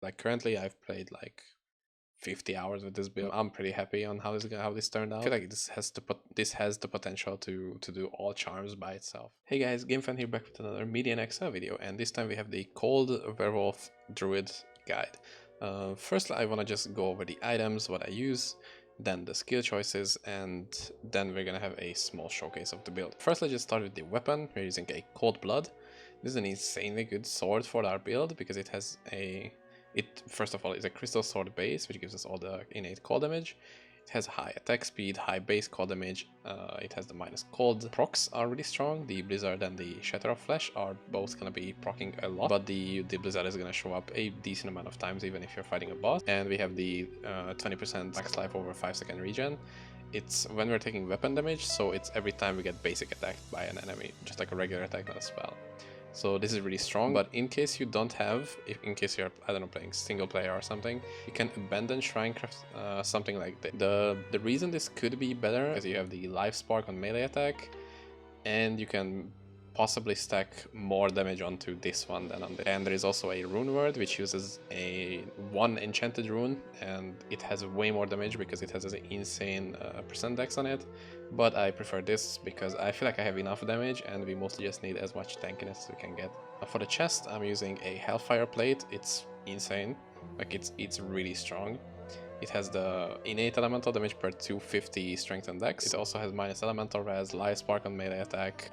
Like currently I've played like 50 hours with this build. I'm pretty happy on how this turned out. I feel like this has the potential to do all charms by itself. Hey guys, GameFan here, back with another Median XL video, and this time we have the Cold Werewolf Druid guide. First I want to just go over the items, what I use, then the skill choices, and then we're gonna have a small showcase of the build. First let's just start with the weapon. We're using a Cold Blood. This is an insanely good sword for our build because it has first of all is a crystal sword base, which gives us all the innate cold damage. It has high attack speed, high base cold damage. It has the minus cold. Procs are really strong. The Blizzard and the Shatter of Flesh are both gonna be proccing a lot, but the Blizzard is gonna show up a decent amount of times even if you're fighting a boss. And we have the 20% max life over 5-second regen. It's when we're taking weapon damage, so it's every time we get basic attacked by an enemy, just like a regular attack, not a spell. So this is really strong, but in case you don't have, in case you're, I don't know, playing single player or something, you can abandon Shinecraft, something like that. The reason this could be better is you have the life spark on melee attack, and you can possibly stack more damage onto this one than on this. And there is also a rune word which uses one enchanted rune, and it has way more damage because it has an insane percent dex on it. But I prefer this because I feel like I have enough damage and we mostly just need as much tankiness as we can get. For the chest I'm using a Hellfire plate. It's insane, like it's really strong. It has the innate elemental damage per 250 strength and dex. It also has minus elemental res, life spark on melee attack.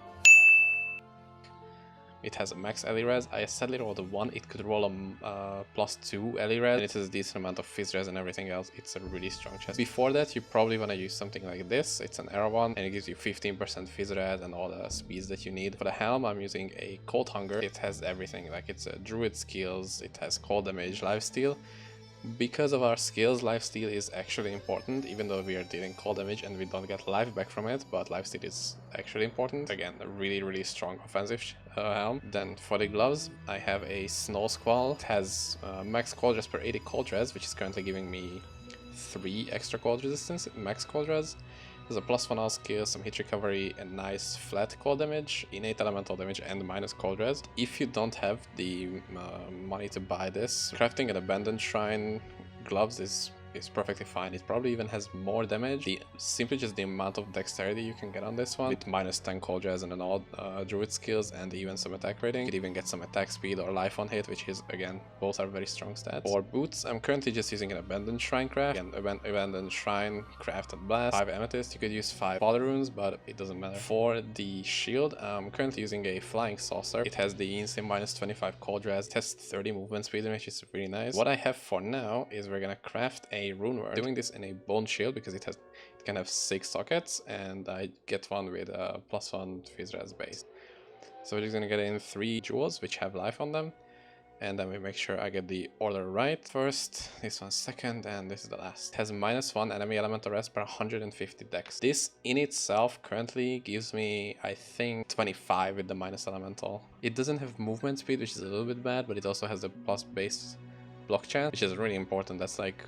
It has a max LE res. I sadly rolled a 1. It could roll a +2 LE res. And it has a decent amount of fizz res and everything else. It's a really strong chest. Before that, you probably want to use something like this. It's an arrow one, and it gives you 15% fizz res and all the speeds that you need. For the helm, I'm using a Cold Hunger. It has everything. Like, it's a druid skills. It has cold damage, lifesteal. Because of our skills, lifesteal is actually important, even though we are dealing cold damage and we don't get life back from it, but lifesteal is actually important. Again, a really strong offensive helm. Then for the gloves, I have a Snow Squall. It has max cold res per 80 cold res, which is currently giving me 3 extra cold resistance, max cold res. There's a +1 all skill, some hit recovery, and nice flat cold damage, innate elemental damage, and minus cold res. If you don't have the money to buy this, crafting an abandoned shrine gloves is perfectly fine. It probably even has more damage. Simply just the amount of dexterity you can get on this one, with minus 10 cold res and then all druid skills and even some attack rating. You could even get some attack speed or life on hit, which is, again, both are very strong stats. For boots, I'm currently just using an abandoned shrine craft. Again, abandoned shrine, craft and blast. 5 amethyst. You could use 5 poly runes, but it doesn't matter. For the shield, I'm currently using a flying saucer. It has the insane minus 25 cold res. It has 30 movement speed, which is really nice. What I have for now is we're gonna craft a rune word. Doing this in a bone shield because it can have 6 sockets, and I get one with a +1 fizz res base. So we're just gonna get in 3 jewels which have life on them, and then we make sure I get the order right. First, this one second, and this is the last. It has -1 enemy elemental res per 150 dex. This in itself currently gives me, I think, 25 with the minus elemental. It doesn't have movement speed, which is a little bit bad, but it also has the plus base block chance, which is really important. That's like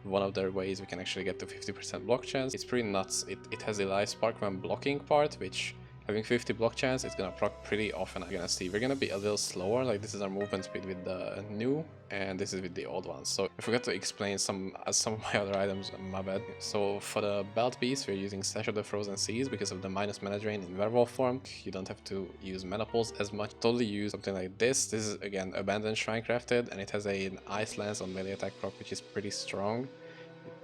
one of the ways we can actually get to 50% block chance. It's pretty nuts. It has the life spark when blocking part, which, having 50 block chance, it's gonna proc pretty often. I'm gonna see we're gonna be a little slower. Like, this is our movement speed with the new, and this is with the old ones. So I forgot to explain some of my other items, my bad. So for the belt piece, we're using Sash of the Frozen Seas because of the minus mana drain in werewolf form. You don't have to use mana pulse as much. Totally use something like this. This is, again, abandoned shrine crafted, and it has an ice lance on melee attack proc, which is pretty strong.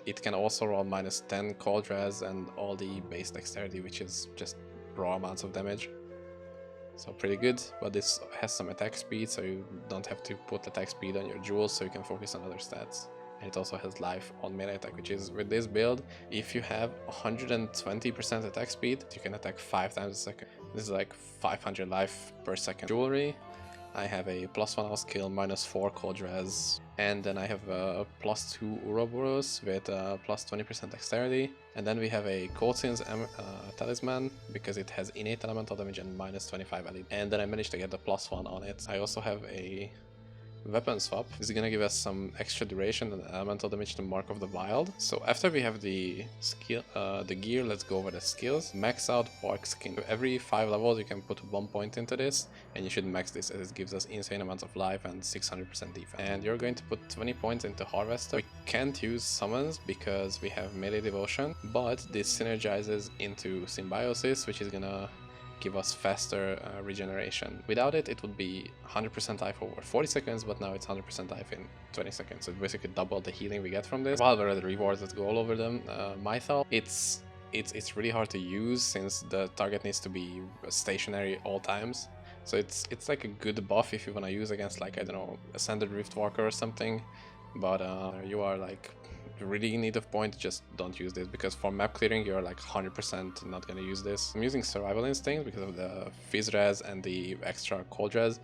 It can also roll minus 10 cold res and all the base dexterity, which is just raw amounts of damage. So pretty good, but this has some attack speed, so you don't have to put attack speed on your jewels, so you can focus on other stats. And it also has life on melee attack, which is, with this build, if you have 120% attack speed, you can attack 5 times a second. This is like 500 life per second. Jewelry, I have a +1 all skill, -4 cold res, and then I have a +2 Ouroboros with +20% dexterity, and then we have a Cold Sins talisman because it has innate elemental damage and -25 LE, and then I managed to get the +1 on it. I also have a weapon swap is gonna give us some extra duration and elemental damage to Mark of the Wild. So after we have the skill, the gear, let's go over the skills. Max out Bark Skin. Every 5 levels you can put 1 point into this, and you should max this as it gives us insane amounts of life and 600% defense. And you're going to put 20 points into Harvester. We can't use summons because we have melee devotion, but this synergizes into Symbiosis, which is gonna give us faster regeneration. Without it, it would be 100% life over 40 seconds, but now it's 100% life in 20 seconds. So basically double the healing we get from this. While we're at the rewards, let's go all over them. Mythal, it's really hard to use since the target needs to be stationary all times. So it's like a good buff if you want to use against, like, I don't know, Ascended Riftwalker or something. But you are like really in need of points, just don't use this, because for map clearing you're like 100% not gonna use this. I'm using Survival Instinct because of the Fizz Res and the extra Cold Res.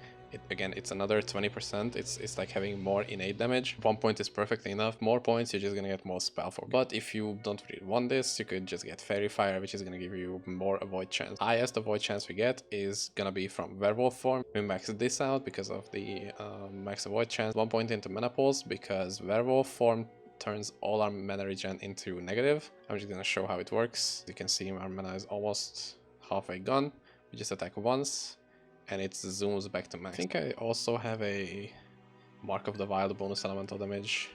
Again, it's another 20%. It's like having more innate damage. 1 point is perfectly enough. More points, you're just gonna get more spell focus. But if you don't really want this, you could just get Fairy Fire, which is gonna give you more avoid chance. Highest avoid chance we get is gonna be from Werewolf form. We maxed this out because of the max avoid chance. 1 point into Menopause because Werewolf form turns all our mana regen into negative. I'm just gonna show how it works. You can see our mana is almost halfway gone. We just attack once and it zooms back to max. I think I also have a Mark of the Wild bonus elemental damage.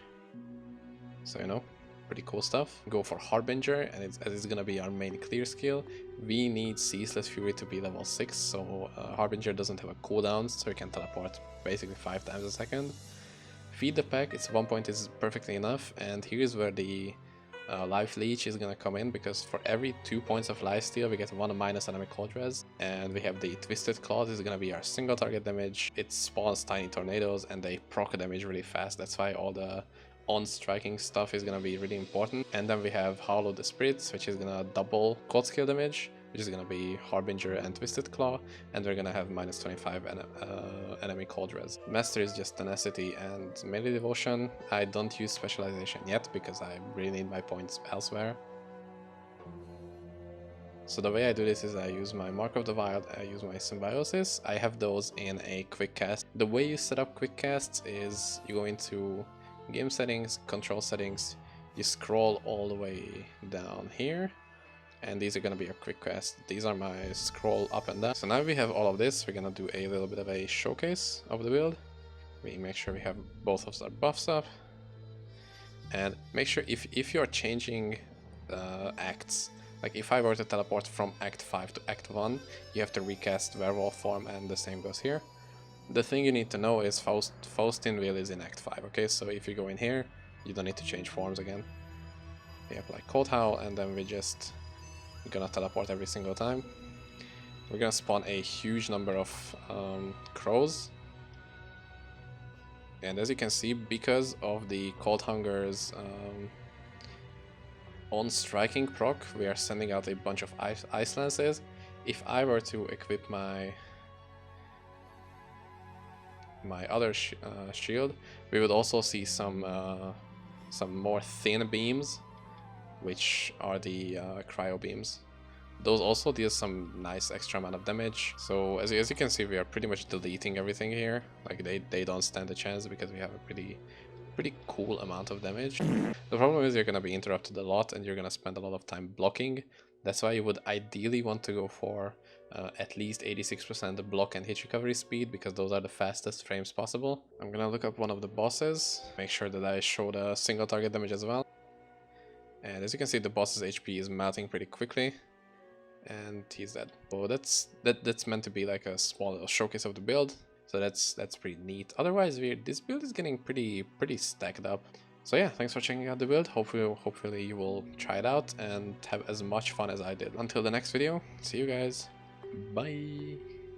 So, you know, pretty cool stuff. Go for Harbinger, and as it's gonna be our main clear skill, we need Ceaseless Fury to be level 6, so Harbinger doesn't have a cooldown, so you can teleport basically 5 times a second. Feed the pack, it's 1 point is perfectly enough, and here's where the Life Leech is gonna come in, because for every 2 points of lifesteal we get 1 minus enemy cold res, and we have the Twisted Claws is gonna be our single target damage. It spawns tiny tornadoes and they proc damage really fast, that's why all the on-striking stuff is gonna be really important. And then we have Hollow the Spirits, which is gonna double cold skill damage, which is gonna be Harbinger and Twisted Claw, and we're gonna have minus 25 enemy cold res. Master is just Tenacity and Melee Devotion. I don't use Specialization yet because I really need my points elsewhere. So the way I do this is I use my Mark of the Wild, I use my Symbiosis. I have those in a quick cast. The way you set up quick casts is you go into game settings, control settings, you scroll all the way down here, and these are going to be your quick quests. These are my scroll up and down. So now we have all of this, we're going to do a little bit of a showcase of the build. We make sure we have both of our buffs up, and make sure if you're changing acts, like if I were to teleport from Act 5 to Act 1, you have to recast Werewolf form, and the same goes here. The thing you need to know is Faustin Will is in Act 5, okay? So if you go in here, you don't need to change forms again. We apply Cold Howl, and then we're gonna teleport every single time. We're gonna spawn a huge number of crows. And as you can see, because of the Cold Hunger's on-striking proc, we are sending out a bunch of ice lances. If I were to equip my other shield, we would also see some more thin beams, which are the cryo beams. Those also deal some nice extra amount of damage. So as you can see, we are pretty much deleting everything here. Like they don't stand a chance because we have a pretty cool amount of damage. The problem is you're gonna be interrupted a lot and you're gonna spend a lot of time blocking. That's why you would ideally want to go for at least 86% block and hit recovery speed, because those are the fastest frames possible. I'm gonna look up one of the bosses, make sure that I show the single target damage as well. And as you can see, the boss's HP is melting pretty quickly, and he's dead. So that's meant to be like a small little showcase of the build. So that's pretty neat. Otherwise, this build is getting pretty stacked up. So yeah, thanks for checking out the build. Hopefully you will try it out and have as much fun as I did. Until the next video, see you guys. Bye.